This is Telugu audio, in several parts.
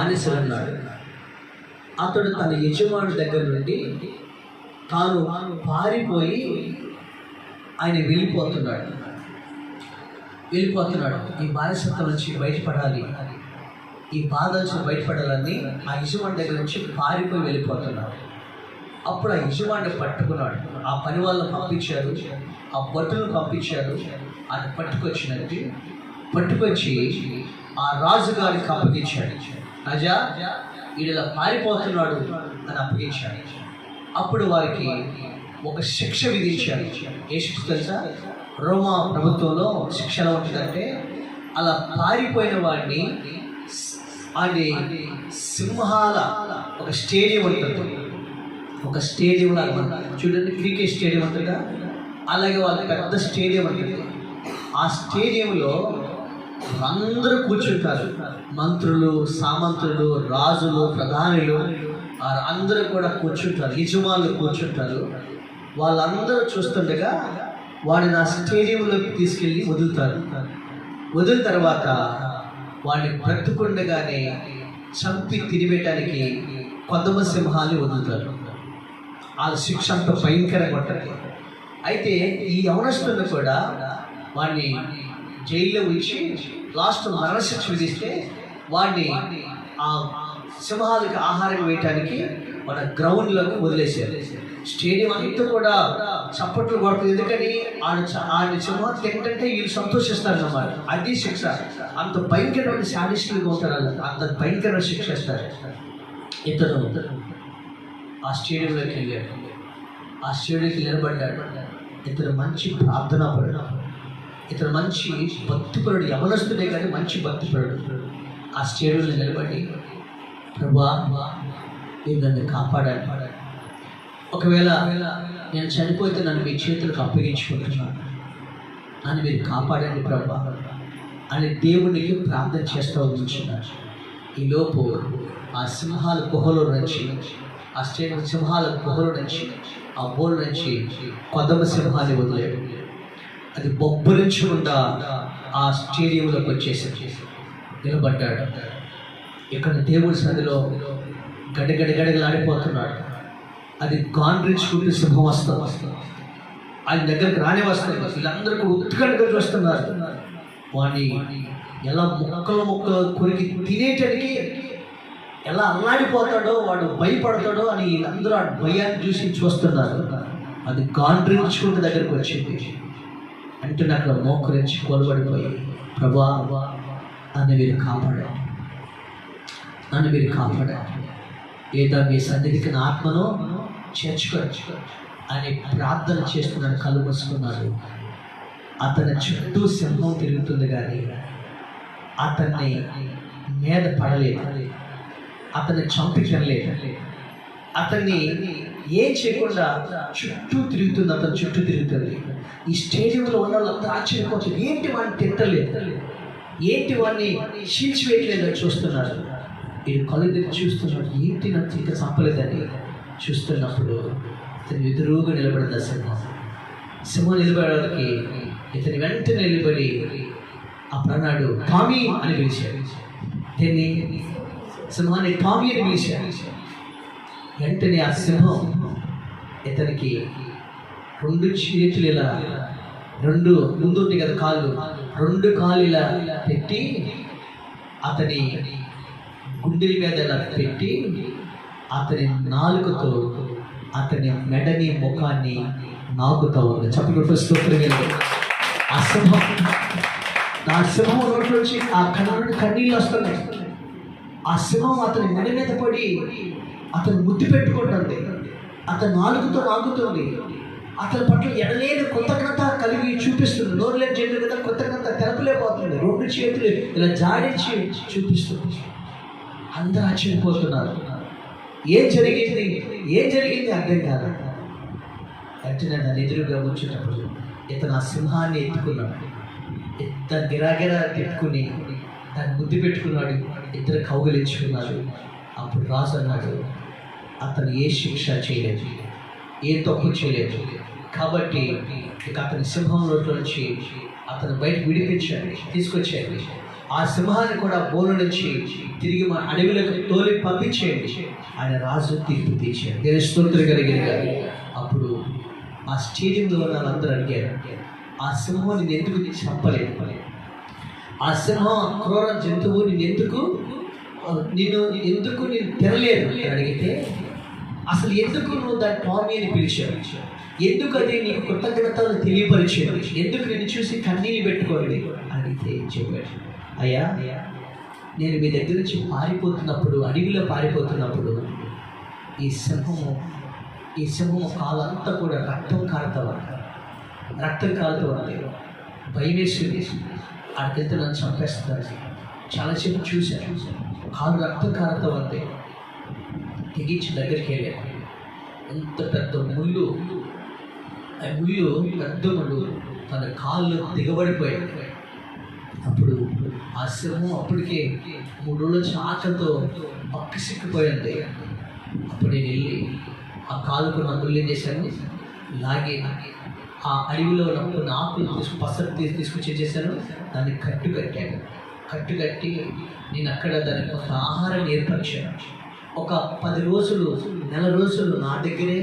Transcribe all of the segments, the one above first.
బానిసలు ఉన్నాడు. అతడు తన యజమాని దగ్గర నుండి తాను పారిపోయి ఆయన వెళ్ళిపోతున్నాడు. ఈ బానిసత్వం నుంచి బయటపడాలి, ఈ బాధ నుంచి బయటపడాలని ఆ యజమాని దగ్గర నుంచి పారిపోయి వెళ్ళిపోతున్నాడు. అప్పుడు ఆ యజమాని పట్టుకున్నాడు. ఆ పని వాళ్ళని పంపించారు, ఆ భటులను పంపించారు. ఆయన పట్టుకొచ్చి ఆ రాజుగారికి అప్పగించాడు. రాజా, వీడిలా పారిపోతున్నాడు అని అప్పగించాడు. అప్పుడు వారికి ఒక శిక్ష విధించాడు. ఏ శిక్ష తెలుసా? రోమా ప్రభుత్వంలో శిక్ష ఎలా ఉంటుందంటే, అలా పారిపోయిన వాడిని సింహాల ఒక స్టేడియం ఉంటుంది. ఒక స్టేడియం లాగా చూడండి, క్రికెట్ స్టేడియం ఉంటుందా, అలాగే వాళ్ళ పెద్ద స్టేడియం ఉంటుంది. ఆ స్టేడియంలో అందరూ కూర్చుంటారు. మంత్రులు, సామంతులు, రాజులు, ప్రధానులు అందరూ కూడా కూర్చుంటారు. యజమానులు కూర్చుంటారు. వాళ్ళందరూ చూస్తుండగా వాడిని ఆ స్టేడియంలోకి తీసుకెళ్ళి వదిలిన తర్వాత వాడిని బ్రతుకుండగానే చంపి తిరిగేయడానికి కొదమ సింహాన్ని వదులుతారు. ఆ శిక్ష అంత భయంకరంగా ఉంటుంది. అయితే ఈ యవనస్తులను కూడా వాడిని జైల్లో ఉంచి లాస్ట్ మరణశిక్ష విధిస్తే వాడిని ఆ సింహాలకి ఆహారం వేయటానికి మన గ్రౌండ్లోకి వదిలేశారు. స్టేడియం అంతా కూడా చప్పట్లు కొడుతుంది. ఎందుకని ఆయన సింహాలు ఏంటంటే వీళ్ళు సంతోషిస్తారు అన్నమాట. అది శిక్ష. అంత భయంకరమైన శాడిస్టులుగా ఉంటారు. అంత భయంకరమైన శిక్ష ఇస్తారు. ఇతను ఆ స్టేడియంలోకి వెళ్ళాడు. ఆ స్టేడియంకి నిలబడ్డాడు. ఇతను మంచి ప్రార్థనా పరుడు, ఇతను మంచి భక్తిపరుడు, యవనస్తుడే కానీ మంచి భక్తిపరుడు. ఆ స్టేడియంలో నిలబడి, ప్రభువా, మీరు నన్ను కాపాడాలి. ఒకవేళ నేను చనిపోతే నన్ను మీ చేతులకు అప్పగించుకుంటున్నాను, నన్ను మీరు కాపాడండి ప్రభువా అని దేవునికి ప్రార్థన చేస్తూ ఉంటున్నాడు. ఈలోపు ఆ సింహాల గుహలో నుంచి, ఆ స్టేడియం సింహాల గుహలో నుంచి, ఆ బోర్డు నుంచి కొదమ సింహాన్ని వదిలేడు. అది బొబ్బరించకుండా ఆ స్టేడియంలోకి వచ్చేసి నిలబడ్డాడు. ఇక్కడ దేవుడి సన్నిధిలో గడగడగడగలాడిపోతున్నాడు. అది గాండ్రించుకుంటూ సింహం వస్తుంది. ఆయన దగ్గరికి రాని వస్తుంది. వీళ్ళందరికీ ఉత్కంఠగా చూస్తున్నారు. వాడిని ఎలా ముక్కలు కొరికి తినేటానికి ఎలా అల్లాడిపోతాడో, వాడు భయపడతాడో అని వీళ్ళందరూ ఆ భయాన్ని చూస్తున్నారు. అది గాండ్రించుకుంటూ దగ్గరికి వచ్చింది. అంటే అక్కడ మోకరించి కొలబడిపోయి, ప్రభా, నన్ను మీరు కాపాడారు, నన్ను మీరు కాపాడారు, ఏదో మీ సన్నిధికి నా ఆత్మను చేర్చుకోవచ్చు అని ప్రార్థన చేస్తున్నాడు. కళ్ళు మూసుకున్నాడు. అతని చుట్టూ సింహం తిరుగుతుంది కానీ అతన్ని మీద పడలేదు, అతన్ని చంపించలేదు, అతన్ని ఏం చేయకుండా చుట్టూ తిరుగుతుంది. అతను చుట్టూ తిరుగుతుంది. ఈ స్టేడియంలో ఉన్న వాళ్ళంతా ఆశ్చర్యపోతుంది. ఏంటి వాడిని తిట్టలేదు, ఏంటి వాడిని చీల్చివేయట్లేదని చూస్తున్నారు. వీడు కళ్ళు తెరిచి చూస్తున్నాడు. ఏంటి నాకు ఇంకా చంపలేదని చూస్తున్నప్పుడు ఇతను ఎదురుగా నిలబడింది. సింహం నిలబడడానికి ఇతని వెంటనే నిలబడి అప్పుడన్నాడు, టామీ అని పిలిచాడు. దీన్ని సింహాన్ని టామీ అని పిలిచాడు. వెంటనే ఆ సింహం ఇతనికి 2 చేతులు ఇలా, 2 ముందుంది కదా కాళ్ళు, 2 కాళ్ళు ఇలా పెట్టి అతని గుండెల మీద ఇలా పెట్టి అతని నాలుకతో అతని మెడని ముఖాన్ని నాకుతూ ఉంది. చెప్పినప్పుడు స్తోత్రం. ఆ సింహం నోట్లో నుంచి ఆ కళ్ళ నుండి కన్నీళ్ళు వస్తున్నాయి. ఆ సింహం అతని మెడ మీద పడి అతను ముద్దు పెట్టుకుంటుంది. అతని నాలుగుతో నాగుతుంది. అతని పట్ల ఎడలేని కృతజ్ఞత కలిగి చూపిస్తుంది. నోరు లేని చేతులు కదా కృతజ్ఞత తెలపలేకపోతుంది. 2 చేతులు ఇలా జాడించి చూపిస్తుంది. అందరూ ఆశ్చర్యపోతున్నారు. ఏం జరిగింది అర్థం కాదు. వెంటనే దాన్ని ఎదురుగా వచ్చేటప్పుడు ఇతను ఆ సింహాన్ని ఎత్తుకున్నాడు. దాన్ని గిరాగిరా పెట్టుకుని దాన్ని ముద్దు పెట్టుకున్నాడు. ఇద్దరు కౌగిలించుకున్నాడు. అప్పుడు రాజు అన్నాడు, అతను ఏ శిక్ష చేయలేదు, ఏ తప్పు చేయలేదు, కాబట్టి ఇక అతని సింహం నోట్లో నుంచి అతను బయటకు విడిపించాడు, తీసుకొచ్చాడు. ఆ సింహాన్ని కూడా బోను నుంచి తిరిగి మన అడవిలోకి తోలి పంపించేయండి. ఆయన రాజు తీర్పు తీర్చాడు. దేవుని స్తోత్రం కలిగిన అప్పుడు ఆ స్టేడియంలో ఉన్న వాళ్ళందరూ అడిగారు, ఆ సింహం నేను ఎందుకు చంపలేదు? ఆ సింహం క్రూర జంతువు నేను ఎందుకు నేను తినలేదు అని అడిగితే, అసలు ఎందుకు నువ్వు దాని టామీ అని పిలిచావు? ఎందుకు అది నీకు కృతజ్ఞతలు తెలియపరిచేది? ఎందుకు నేను చూసి కన్నీళ్ళు పెట్టుకోండి అడిగితే చెప్పాడు, అయ్యా నేను మీ దగ్గర నుంచి పారిపోతున్నప్పుడు, అడవిలో పారిపోతున్నప్పుడు ఈ సింహము కాలంతా కూడా రక్తం కారుతూ ఉంది. భయం వేసింది, అడిగితే నన్ను చంపేస్తారు. చాలాసేపు చూశాను, కాలు రక్తం కారుతూ ఉంది. తెగించి దగ్గరికి వెళ్ళాను. ఎంత పెద్ద ముళ్ళు, ఆ ముళ్ళు పెద్ద ముళ్ళు తన కాళ్ళు దిగబడిపోయాయి. అప్పుడు ఆ సింహం అప్పటికే 3 రోజుల నుంచి ఆకలితో పక్కసిక్కిపోయింది. అప్పుడు నేను వెళ్ళి ఆ కాలుకు నా ముళ్ళు ఏం చేశాను, లాగి ఆ అడవిలో ఉన్న ఆకులు పసరు తీసుకొచ్చి ఏం చేశాను, దాన్ని కట్టి నేను అక్కడ దానికి కొంత ఆహారం ఏర్పరిచాను. ఒక 10 రోజులు, నెల రోజులు నా దగ్గరే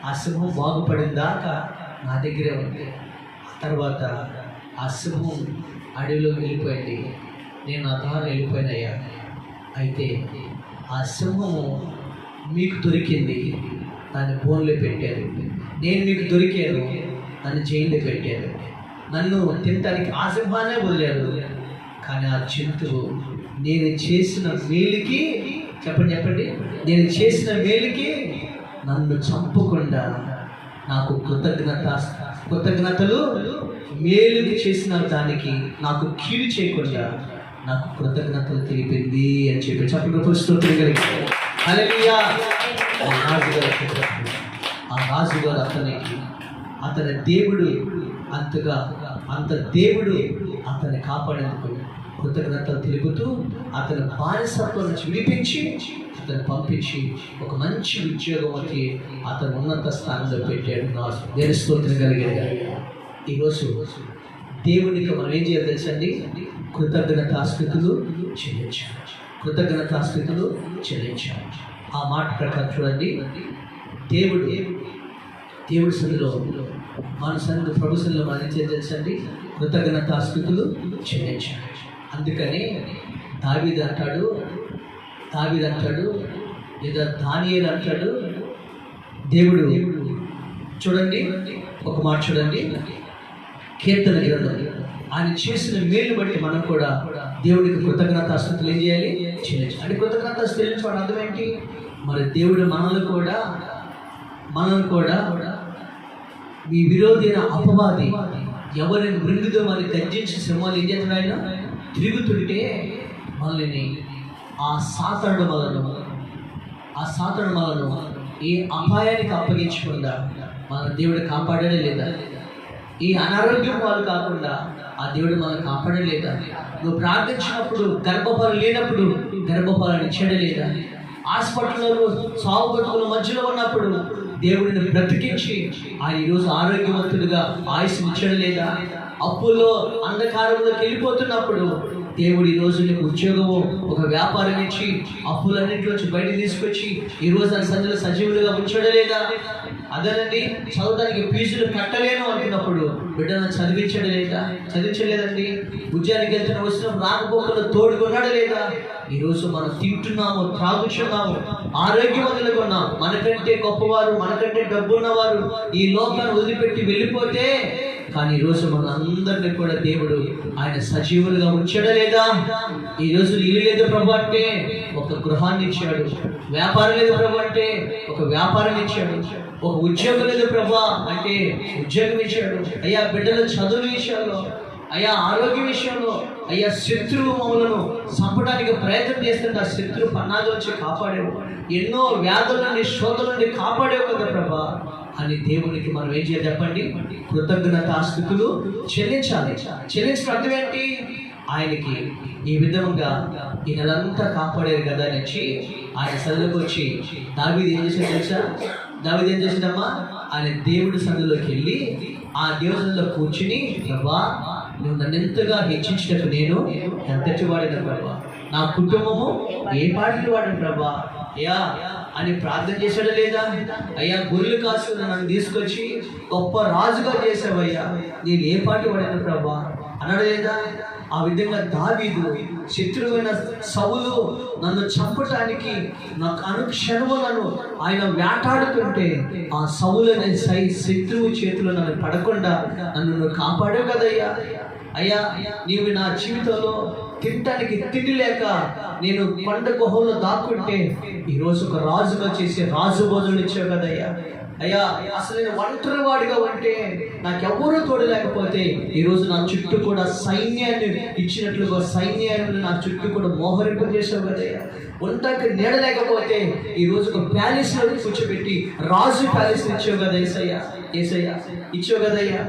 ఆ సింహం బాగుపడిందాకా నా దగ్గరే ఉంది. ఆ తర్వాత ఆ సింహం అడవిలోకి వెళ్ళిపోయింది, నేను నా దారి వెళ్ళిపోయినయ్యా. అయితే ఆ సింహము మీకు దొరికింది, దాన్ని బోన్లో పెట్టారు. నేను మీకు దొరికాను, నన్ను జైల్లో పెట్టారు. నన్ను తినటానికి ఆ సింహాన్నే వదిలేరు. కానీ ఆ జంతువు నేను చేసిన మేలుకి, చెప్పండి, నేను చేసిన మేలుకి నన్ను చంపకుండా నాకు కృతజ్ఞతలు, మేలుకి చేసిన దానికి నాకు కీడు చేయకుండా నాకు కృతజ్ఞతలు తెలిపింది అని చెప్పి చెప్పండి. హల్లెలూయా. ఆ రాజుగారు అతని దేవుడు అంత దేవుడు అతన్ని కాపాడేందుకు కృతజ్ఞతలు తెలుపుతూ అతని బానిసత్వం నుంచి విడిపించి అతను పంపించి ఒక మంచి ఉద్యోగంకి అతను ఉన్నత స్థానంలో పెట్టాడు. దేవుని స్తోత్రం కలిగాడు. ఈరోజు దేవునికి మనం ఏం చేయాలి తెలుసండి? కృతజ్ఞతాస్తుతులు చెల్లించాలి. ఆ మాట ప్రకారం చూడండి, దేవుడి సన్నిధిలో మన సన్నిధి ప్రభు సన్నిధిలో మనం ఏం చేయాలి తెలుసండి? కృతజ్ఞతాస్తుతులు చెల్లించాలి. అందుకని దావీదు అంటాడు, లేదా దానియేలు అంటాడు, దేవుడు చూడండి, ఒక మాట చూడండి, కీర్తన గ్రంథం, ఆయన చేసిన మేలు బట్టి మనం కూడా దేవుడికి కృతజ్ఞతాస్తుతులు ఏం చేయాలి? చెల్లించాలి. అంటే కృతజ్ఞతాస్తుతులు చెల్లించడం అర్థం ఏంటి? మరి దేవుడు మనల్ని కూడా మీ విరోధైన అపవాది ఎవరిని మృంగుదో మరి గర్జించి సింహాలు ఏం చేస్తున్నాడు? ఆయన తిరుగుతుంటే మనల్ని ఆ సాతాను వలను ఏ అపాయానికి అప్పగించకుండా మన దేవుడు కాపాడలే లేదా? ఈ అనారోగ్యం వాళ్ళు కాకుండా ఆ దేవుడు మనం కాపాడలేదా? నువ్వు ప్రార్థించినప్పుడు గర్భఫలం లేనప్పుడు గర్భఫలాన్ని ఇచ్చాడే లేదా? హాస్పిటల్లో సాగు బతుకుల మధ్యలో ఉన్నప్పుడు దేవుడిని బ్రతికించి ఆయన ఈరోజు ఆరోగ్యవంతుడిగా ఆయుష్ని ఇచ్చడం లేదా? అప్పుల్లో అంధకారంలోకి వెళ్ళిపోతున్నప్పుడు దేవుడు ఈరోజు నీకు ఉద్యోగము, ఒక వ్యాపారం ఇచ్చి అప్పులన్నింటిలోంచి బయట తీసుకొచ్చి ఈరోజు ఆ సందులో సజీవులుగా ఉంచడం లేదా? అదేనండి, చదవడానికి ఫీజులు కట్టలేను అనుకున్నప్పుడు బిడ్డను చదివించలేదండి. ఉద్యోగానికి వెళ్తున్న వచ్చినప్పుడు రాకపోకలు తోడుకున్నాడు లేదా? ఈరోజు మనం తింటున్నాము, త్రాగుచున్నాము, ఆరోగ్యవంతులుగా ఉన్నాం. మనకంటే గొప్పవారు, మనకంటే డబ్బున్నవారు ఈ లోకాన్ని వదిలిపెట్టి వెళ్ళిపోతే, కానీ ఈరోజు మన అందరినీ కూడా దేవుడు ఆయన సజీవులుగా ఉంచడం లేదా? ఈరోజు ఇల్లు లేదు ప్రభు అంటే ఒక గృహాన్ని ఇచ్చాడు. వ్యాపారం లేదు ప్రభు అంటే ఒక వ్యాపారం ఇచ్చాడు. ఒక ఉద్యోగం లేదు ప్రభు అంటే ఉద్యోగం ఇచ్చాడు. అయ్యా బిడ్డల చదువు విషయంలో, అయ్యా ఆరోగ్య విషయంలో, అయ్యా శత్రువు మమ్మలను చంపడానికి ప్రయత్నం చేస్తుంటే ఆ శత్రువు పన్నాగ నుంచి కాపాడేవు, ఎన్నో వ్యాధుల నుండి శోధల నుండి కాపాడేవు కదా ప్రభా అని దేవునికి మనం ఏం చేయాలి చెప్పండి? కృతజ్ఞతాస్తుతులు చెల్లించాలి. చెల్లించడం అర్థం ఏంటి? ఆయనకి ఈ విధంగా ఈ నెలంతా కాపాడారు కదా నుంచి ఆయన సన్నిధిలోకి వచ్చి దావీదు ఏం చేశాడు తెలుసా? దావీదు ఏం చేశాడమ్మా? ఆయన దేవుడి సన్నిధిలోకి వెళ్ళి ఆ దేవుడి సన్నిధిలో కూర్చుని, ప్రభా నువ్వు నన్ను ఎంతగా హెచ్చించినట్టు నేను ఎంతటి వాడిన ప్రభా, నా కుటుంబము ఏ పాటలు వాడిన ప్రభా అయ్యా అని ప్రార్థన చేశాడా లేదా? అయ్యా గొర్రెలు కాసుకుని నన్ను తీసుకొచ్చి గొప్ప రాజుగా చేసావయ్యా, నేను ఏ పాటి వాడిన ప్రభా అన్నాడు లేదా? ఆ విధంగా దావీదు శత్రువైన సౌలు నన్ను చంపటానికి నాకు అనుక్షణములను ఆయన వేటాడుతుంటే ఆ సౌలు అనే శత్రువు చేతిలో నన్ను పడకుండా నన్ను నువ్వు కాపాడావు కదయ్యా. అయ్యా నీవు నా జీవితంలో తినటానికి తిండి లేక నేను కొండ గుహంలో దాక్కుంటే ఈరోజు ఒక రాజుగా చేసి రాజు భోజనం ఇచ్చావు కదయ్యా. అయ్యా అసలు నేను ఒంటరి వాడిగా ఉంటే నాకెవ్వరూ తోడు లేకపోతే ఈరోజు నా చుట్టూ కూడా సైన్యాన్ని ఇచ్చినట్లుగా సైన్యాన్ని నా చుట్టూ కూడా మోహరింపు చేసావు కదయ్యా. ఉంటాకి నీడ లేకపోతే ఈరోజు ఒక ప్యాలెస్లో కూర్చోబెట్టి రాజు ప్యాలెస్ ఇచ్చావు కదా ఏసయ్యా. ఏసయ్యా ఇచ్చావు కదయ్యా.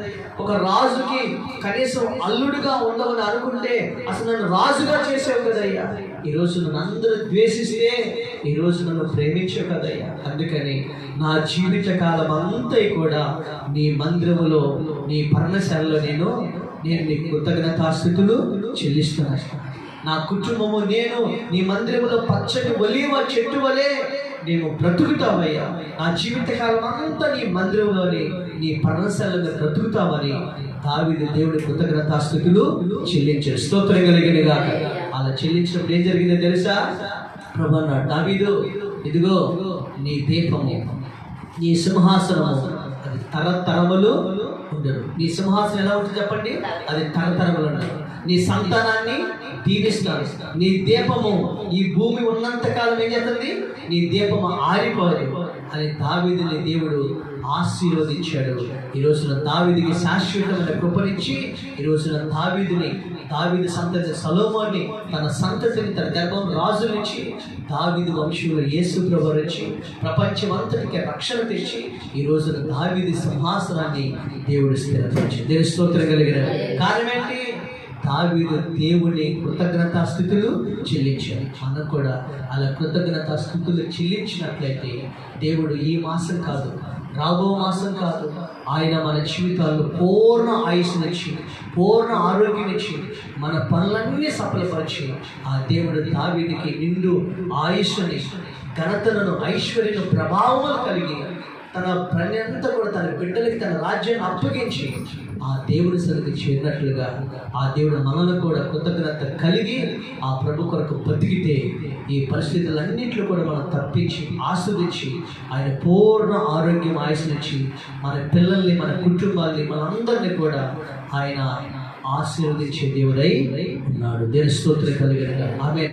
ఒక రాజుకి కనీసం అల్లుడుగా ఉండవని అనుకుంటే అసలు నన్ను రాజుగా చేసావు కదయ్యా. ఈరోజు నన్ను అందరూ ద్వేషిస్తే ఈరోజు నన్ను ప్రేమించావు కదయ్యా. అందుకని నా జీవిత కాలం అంతా కూడా నీ మందిరములో నీ పర్ణశాలలో నేను నీ కృతజ్ఞతాస్తుతులు చెల్లిస్తున్నాను. నా కుటుంబము నేను నీ మందిరములో పచ్చని ఒలీవ చెట్టు వలె నేను బ్రతుకుతావయ్యా. నా జీవిత కాలం అంతా నీ మందిరంలోని నీ పర్ణశాలలో బ్రతుకుతామని దావీదు దేవుడి కృతజ్ఞతాస్తుతులు చెల్లించాడు. స్తోత్రం కలిగిన గాక. అలా చెల్లించినప్పుడు ఏం జరిగిందో తెలుసా? ప్రభు అన్నాడు, దావీదు ఇదిగో నీ దీపము, నీ సింహాసనము అది తరతరములు ఉండదు. నీ సింహాసనం ఎలా ఉంటుంది చెప్పండి? అది తరతరములు ఉండదు. నీ సంతానాన్ని దీవిస్తాను. నీ దీపము ఈ భూమి ఉన్నంత కాలం ఏం చేస్తుంది? నీ దీపము ఆరిపోదు అని దావీదుని దేవుడు ఆశీర్వదించాడు. ఈ రోజున దావీదుకి శాశ్వతమైన కృపనిచ్చి ఈ రోజున దావీదు సంతతి సొలొమోన్ని తన సంతతిని తన గర్భం రాజునిచ్చి దావీదు వంశంలో యేసు ప్రభువు వచ్చి ప్రపంచం అంతటికి రక్షణ తెచ్చి ఈ రోజున దావీదు సింహాసనాన్ని దేవుడు స్థిరపరిచి దేవుని స్తోత్రం కలిగిన కారణం ఏంటి? దావీదు దేవుని కృతజ్ఞతాస్తుతులు చెల్లించాడు. మనం కూడా అలా కృతజ్ఞతాస్తుతులు చెల్లించినట్లయితే దేవుడు ఈ మాసం కాదు, రాబో మాసం కాదు, ఆయన మన జీవితాల్లో పూర్ణ ఆయుష్నిచ్చి పూర్ణ ఆరోగ్యం ఇచ్చి మన పనులన్నీ సఫలపరిచి ఆ దేవుడు దావీదుకి నిండు ఆయుష్ని ఘనతలను ఐశ్వర్యను ప్రభావములు కలిగి తన ప్రజలంతా కూడా తన బిడ్డలకి తన రాజ్యాన్ని అప్పగించి ఆ దేవుని సన్నిధికి చేరినట్లుగా ఆ దేవుడు మనల్ని కూడా కృతజ్ఞత కలిగి ఆ ప్రభు కొరకు బతికితే ఈ పరిస్థితులన్నింటిలో కూడా మనం తప్పించి ఆస్వాదించి ఆయన పూర్ణ ఆరోగ్యం ఆయుష్నిచ్చి మన పిల్లల్ని మన కుటుంబాల్ని మనందరినీ కూడా ఆయన ఆశీర్వదించే దేవుడై ఉన్నాడు. దేవుని స్తోత్రం కలిగిన ఆమె.